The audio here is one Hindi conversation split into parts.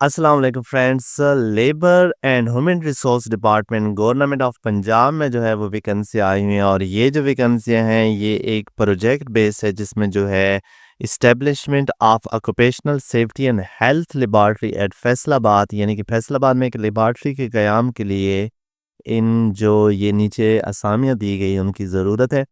अस्सलाम वालेकुम friends. Labour and human resource department government of Punjab में जो है वो वैकेंसी आई हुई हैं और ये जो वैकेंसियां हैं ये एक प्रोजेक्ट बेस है जिसमें जो है establishment of occupational safety and health laboratory at Faisalabad यानी कि फैसलाबाद में एक लेबॉर्ट्री के क़याम के लिए इन जो ये नीचे असामियाँ दी गई हैं उनकी ज़रूरत है।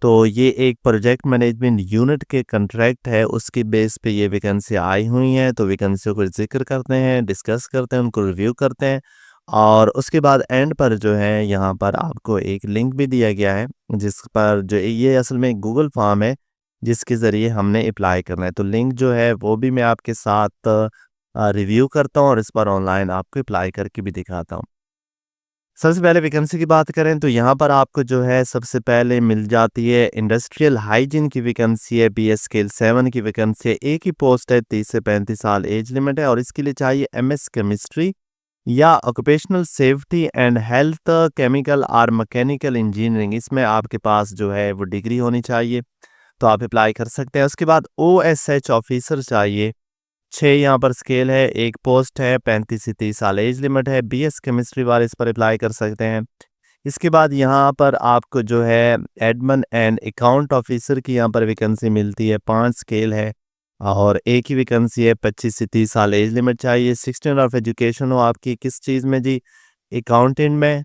तो ये एक प्रोजेक्ट मैनेजमेंट यूनिट के कॉन्ट्रैक्ट है, उसकी बेस पे ये वैकेंसी आई हुई हैं। तो वैकेंसियों को ज़िक्र करते हैं, डिस्कस करते हैं, उनको रिव्यू करते हैं और उसके बाद एंड पर जो है यहाँ पर आपको एक लिंक भी दिया गया है, जिस पर जो ये असल में गूगल फॉर्म है, जिसके ज़रिए हमने अप्लाई करना है। तो लिंक जो है वो भी मैं आपके साथ रिव्यू करता हूँ और इस पर ऑनलाइन आपको अप्लाई करके भी दिखाता हूँ। सबसे पहले वैकेंसी की बात करें तो यहाँ पर आपको जो है सबसे पहले मिल जाती है इंडस्ट्रियल हाइजीन की वैकेंसी है, बीएस स्केल 7 की वैकेंसी है। एक ही पोस्ट है, 30 से 35 साल एज लिमिट है और इसके लिए चाहिए एमएस केमिस्ट्री या occupational safety and health chemical और मैकेनिकल इंजीनियरिंग, इसमें आपके पास जो है वो डिग्री होनी चाहिए। तो आप अप्लाई कर सकते हैं। उसके बाद ओएसएच ऑफिसर चाहिए, 6 यहाँ पर स्केल है, एक पोस्ट है, 35 से 30 साल एज लिमिट है, बीएस केमिस्ट्री वाले इस पर अप्लाई कर सकते हैं। इसके बाद यहाँ पर आपको जो है एडमिन एंड अकाउंट ऑफिसर की यहाँ पर वैकेंसी मिलती है, 5 स्केल है और एक ही वैकेंसी है, 25 से 30 साल एज लिमिट चाहिए। 16 ऑफ एजुकेशन हो आपकी किस चीज़ में जी? अकाउंटेंट में,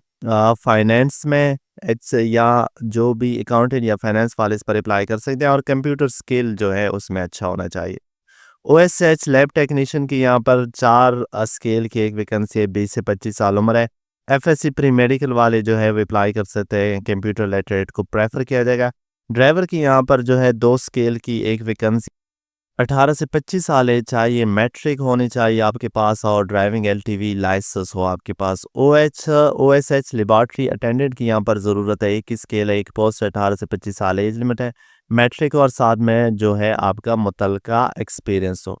फाइनेंस में, एच या जो भी अकाउंटेंट या फाइनेंस वाले इस पर अप्लाई कर सकते हैं और कंप्यूटर स्किल जो है उसमें अच्छा होना चाहिए। ओएसएच लैब टेक्नीशियन की यहाँ पर 4 स्केल की एक वैकेंसी है, 20 से 25 साल उम्र है। एफएससी प्री मेडिकल वाले जो है वो अप्लाई कर सकते हैं, कंप्यूटर लिटरेट को प्रेफर किया जाएगा। ड्राइवर की यहाँ पर जो है 2 स्केल की एक वैकेंसी, 18 से 25 साल है, चाहिए मैट्रिक होनी चाहिए आपके पास और ड्राइविंग एलटीवी लाइसेंस हो आपके पास। ओएसएच लेबॉर्ट्री अटेंडेंट की यहाँ पर ज़रूरत है, एक ही स्केल है, एक पोस्ट 18 से 25 साल एज लिमिट है, मैट्रिक और साथ में जो है आपका मुतलका एक्सपीरियंस हो।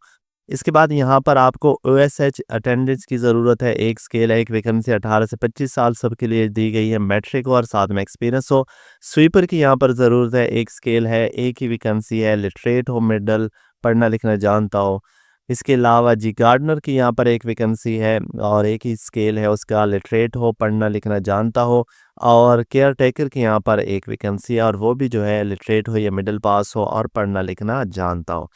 इसके बाद यहाँ पर आपको ओएसएच अटेंडेंस की ज़रूरत है, एक स्केल है, एक वैकेंसी 18 से 25 साल सबके लिए दी गई है, मैट्रिक और साथ में एक्सपीरियंस हो। स्वीपर की यहाँ पर ज़रूरत है, एक स्केल है, एक ही वैकेंसी है, लिटरेट हो, मिडल पढ़ना लिखना जानता हो। इसके अलावा जी गार्डनर की यहाँ पर एक वैकेंसी है और एक ही स्केल है उसका, लिटरेट हो, पढ़ना लिखना जानता हो। और केयर टेकर की यहाँ पर एक वैकेंसी है और वो भी जो है लिटरेट हो या मिडिल पास हो और पढ़ना लिखना जानता हो।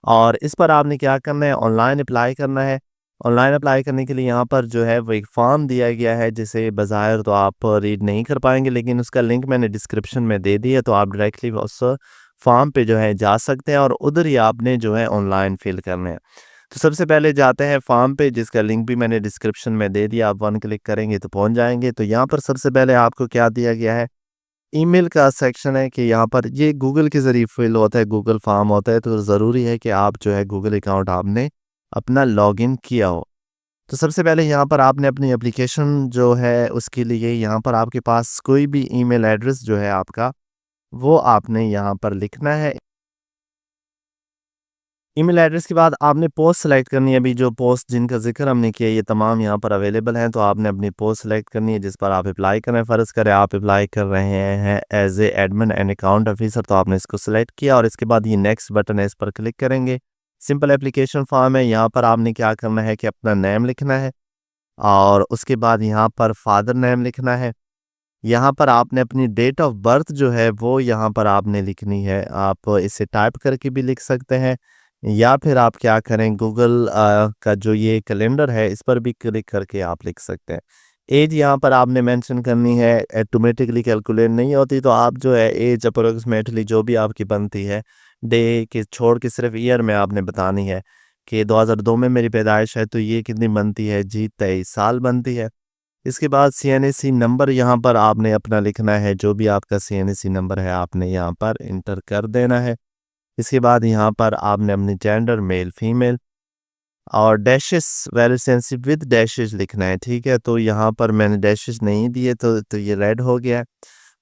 और इस पर आपने क्या करना है, ऑनलाइन अप्लाई करना है। ऑनलाइन अप्लाई करने के लिए यहाँ पर जो है वो एक फॉर्म दिया गया है, जिसे बज़ाहिर तो आप रीड नहीं कर पाएंगे, लेकिन उसका लिंक मैंने डिस्क्रिप्शन में दे दिया है, तो आप डायरेक्टली उस फॉर्म पे जो है जा सकते हैं और उधर ही आपने जो है ऑनलाइन फिल करने हैं। तो सबसे पहले जाते हैं फॉर्म पे, जिसका लिंक भी मैंने डिस्क्रिप्शन में दे दिया, आप वन क्लिक करेंगे तो पहुंच जाएंगे। तो यहाँ पर सबसे पहले आपको क्या दिया गया है, ईमेल का सेक्शन है कि यहाँ पर ये गूगल के ज़रिए फिल होता है, गूगल फॉर्म होता है, तो ज़रूरी है कि आप जो है गूगल अकाउंट आपने अपना लॉगिन किया हो। तो सबसे पहले यहाँ पर आपने अपनी एप्लीकेशन जो है उसके लिए यहाँ पर आपके पास कोई भी ईमेल एड्रेस जो है आपका, वो आपने यहाँ पर लिखना है। ईमेल एड्रेस के बाद आपने पोस्ट सेलेक्ट करनी है। अभी जो पोस्ट जिनका ज़िक्र हमने किया ये तमाम यहाँ पर अवेलेबल हैं, तो आपने अपनी पोस्ट सेलेक्ट करनी है जिस पर आप अप्लाई करें। फ़र्ज़ करें आप अप्लाई कर रहे हैं as a admin and account officer, तो आपने इसको सेलेक्ट किया और इसके बाद ये नेक्स्ट बटन है, इस पर क्लिक करेंगे। सिंपल एप्लीकेशन फॉर्म है, यहाँ पर आपने क्या करना है कि अपना नेम लिखना है और उसके बाद यहाँ पर फादर नेम लिखना है। यहाँ पर आपने अपनी डेट ऑफ बर्थ जो है वो यहाँ पर आपने लिखनी है। आप इसे टाइप करके भी लिख सकते हैं या फिर आप क्या करें, गूगल का जो ये कैलेंडर है इस पर भी क्लिक करके आप लिख सकते हैं। एज यहाँ पर आपने मेंशन करनी है, ऑटोमेटिकली कैलकुलेट नहीं होती, तो आप जो है एज अप्रोक्सीमेटली जो भी आपकी बनती है डे के छोड़ के सिर्फ ईयर में आपने बतानी है कि 2002 में मेरी पैदाइश है तो ये कितनी बनती है जी, 23 साल बनती है। इसके बाद सीएनएसी नंबर यहाँ पर आपने अपना लिखना है, जो भी आपका सीएनएसी नंबर है आपने यहाँ पर इंटर कर देना है। इसके बाद यहाँ पर आपने अपनी जेंडर मेल फीमेल और dashes very sensitive with dashes लिखना है, ठीक है। तो यहाँ पर मैंने डैशेस नहीं दिए तो ये रेड हो गया।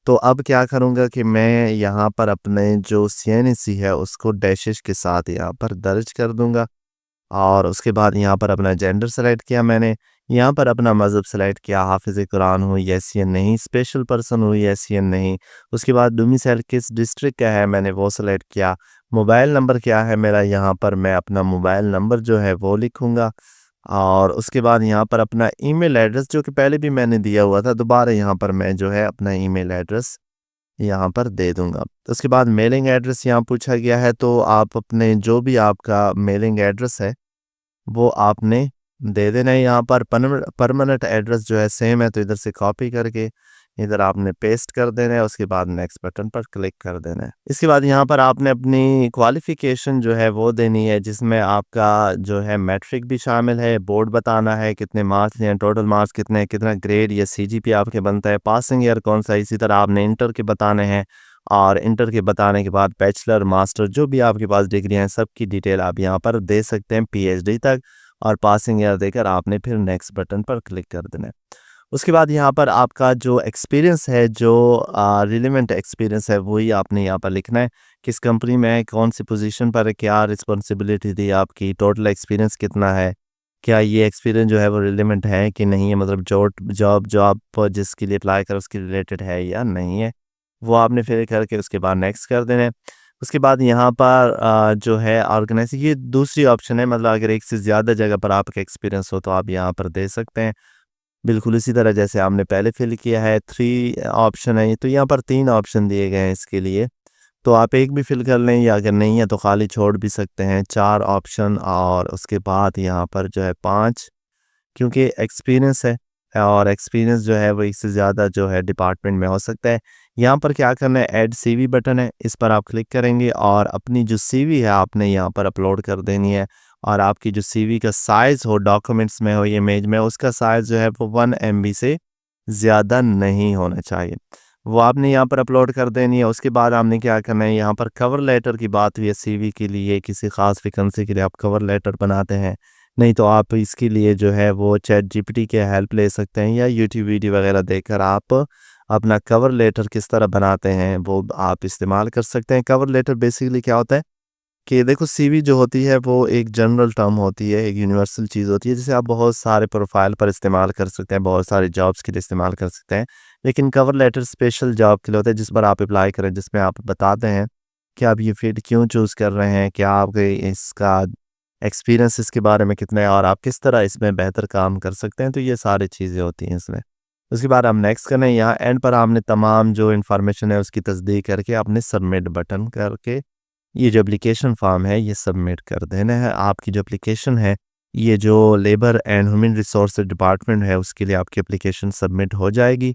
तो अब क्या करूँगा कि मैं यहाँ पर अपने जो सीएनएसी है उसको डैशेस के साथ यहाँ पर दर्ज कर दूंगा और उसके बाद यहाँ पर अपना जेंडर सेलेक्ट किया मैंने, यहाँ पर अपना मज़हब सेलेक्ट किया, हाफ़िज़ कुरान हूँ येस या नहीं, स्पेशल पर्सन हूँ येस या नहीं। उसके बाद डोमिसाइल किस डिस्ट्रिक्ट का है मैंने वो सेलेक्ट किया। मोबाइल नंबर क्या है मेरा, यहाँ पर मैं अपना मोबाइल नंबर जो है वो लिखूँगा और उसके बाद यहाँ पर अपना ईमेल एड्रेस जो कि पहले भी मैंने दिया हुआ था, दोबारा यहाँ पर मैं जो है अपना ईमेल एड्रेस यहाँ पर दे दूँगा। उसके बाद मेलिंग एड्रेस यहाँ पूछा गया है, तो आप अपने जो भी आपका मेलिंग एड्रेस है, वो आपने दे देना है यहाँ पर। परमानेंट एड्रेस जो है सेम है, तो इधर से कॉपी करके इधर आपने पेस्ट कर देना है। उसके बाद नेक्स्ट बटन पर क्लिक कर देना है। इसके बाद यहाँ पर आपने अपनी क्वालिफ़िकेशन जो है वो देनी है, जिसमें आपका जो है मैट्रिक भी शामिल है, बोर्ड बताना है, कितने मार्क्स हैं, टोटल मार्क्स कितने हैं, कितना ग्रेड या सीजीपीए आपके बनता है, पासिंग ईयर कौन सा है। इसी तरह आपने इंटर के बताने हैं, और इंटर के बताने के बाद बैचलर, मास्टर जो भी आपके पास डिग्री हैं, सबकी डिटेल आप यहाँ पर दे सकते हैं पीएचडी तक, और पासिंग ईयर देकर आपने फिर नेक्स्ट बटन पर क्लिक कर देना है। उसके बाद यहाँ पर आपका जो एक्सपीरियंस है, जो रिलेवेंट एक्सपीरियंस है, वही आपने यहाँ पर लिखना है। किस कंपनी में है, कौन सी पोजीशन पर है, क्या रिस्पॉन्सिबिलिटी थी आपकी, टोटल एक्सपीरियंस कितना है, क्या ये एक्सपीरियंस जो है वो रिलेवेंट है कि नहीं है, मतलब जॉब पर जिसके लिए अप्लाई कर उसके रिलेटेड है या नहीं है, वो आपने फिल करके उसके बाद नेक्स्ट कर देना है। उसके बाद यहाँ पर जो है ऑर्गेनाइज, ये दूसरी ऑप्शन है, मतलब अगर एक से ज़्यादा जगह पर आपका एक्सपीरियंस हो तो आप यहाँ पर दे सकते हैं। बिल्कुल इसी तरह जैसे आपने पहले फिल किया है, 3 ऑप्शन है ये, तो यहाँ पर 3 ऑप्शन दिए गए हैं इसके लिए। तो आप एक भी फिल कर लें, या अगर नहीं है तो खाली छोड़ भी सकते हैं। 4 ऑप्शन, और उसके बाद यहाँ पर जो है 5, क्योंकि एक्सपीरियंस है, और एक्सपीरियंस जो है वो एक से ज़्यादा जो है डिपार्टमेंट में हो सकता है। यहाँ पर क्या करना है, ऐड सीवी बटन है, इस पर आप क्लिक करेंगे और अपनी जो सीवी है आपने यहाँ पर अपलोड कर देनी है। और आपकी जो सीवी का साइज़ हो, डॉक्यूमेंट्स में हो या इमेज में, उसका साइज़ जो है वो 1 MB से ज़्यादा नहीं होना चाहिए। वो आपने यहाँ पर अपलोड कर देनी है। उसके बाद आपने क्या करना है, यहाँ पर कवर लेटर की बात हुई है सीवी के लिए, किसी ख़ास वैकेंसी के लिए आप कवर लेटर बनाते हैं, नहीं तो आप इसके लिए जो है वो चैट जीपीटी की हेल्प ले सकते हैं, या यूट्यूब वीडियो वगैरह देखकर आप अपना कवर लेटर किस तरह बनाते हैं वो आप इस्तेमाल कर सकते हैं। कवर लेटर बेसिकली क्या होता है कि देखो, सीवी जो होती है वो एक जनरल टर्म होती है, एक यूनिवर्सल चीज़ होती है, जिसे आप बहुत सारे प्रोफाइल पर इस्तेमाल कर सकते हैं, बहुत सारे जॉब्स के लिए इस्तेमाल कर सकते हैं। लेकिन कवर लेटर स्पेशल जॉब के लिए होता है, जिस पर आप अप्लाई करें, जिसमें आप बताते हैं कि आप ये फील्ड क्यों चूज़ कर रहे हैं, क्या आपके इसका एक्सपीरियंस इसके बारे में कितना है, और आप किस तरह इसमें बेहतर काम कर सकते हैं। तो ये सारी चीज़ें होती हैं इसमें। उसके बाद हम नेक्स्ट करना है, यहाँ एंड पर आपने तमाम जो इन्फॉर्मेशन है उसकी तस्दीक करके आपने सबमिट बटन करके ये जो एप्लीकेशन फॉर्म है ये सबमिट कर देना है। आपकी जो एप्लीकेशन है, ये जो labour and human resource department है, उसके लिए आपकी एप्लीकेशन सबमिट हो जाएगी।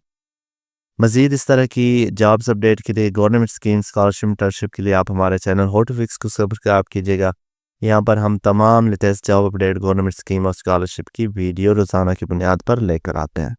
मज़ीद इस तरह की जॉब्स अपडेट के लिए, गवर्नमेंट स्कीम, स्कॉलरशिप, इंटर्नशिप के लिए आप हमारे चैनल हॉटफिक्स को सब्सक्राइब कीजिएगा। यहाँ पर हम तमाम latest job update, government scheme और स्कॉलरशिप की वीडियो रोज़ाना की बुनियाद पर लेकर आते हैं।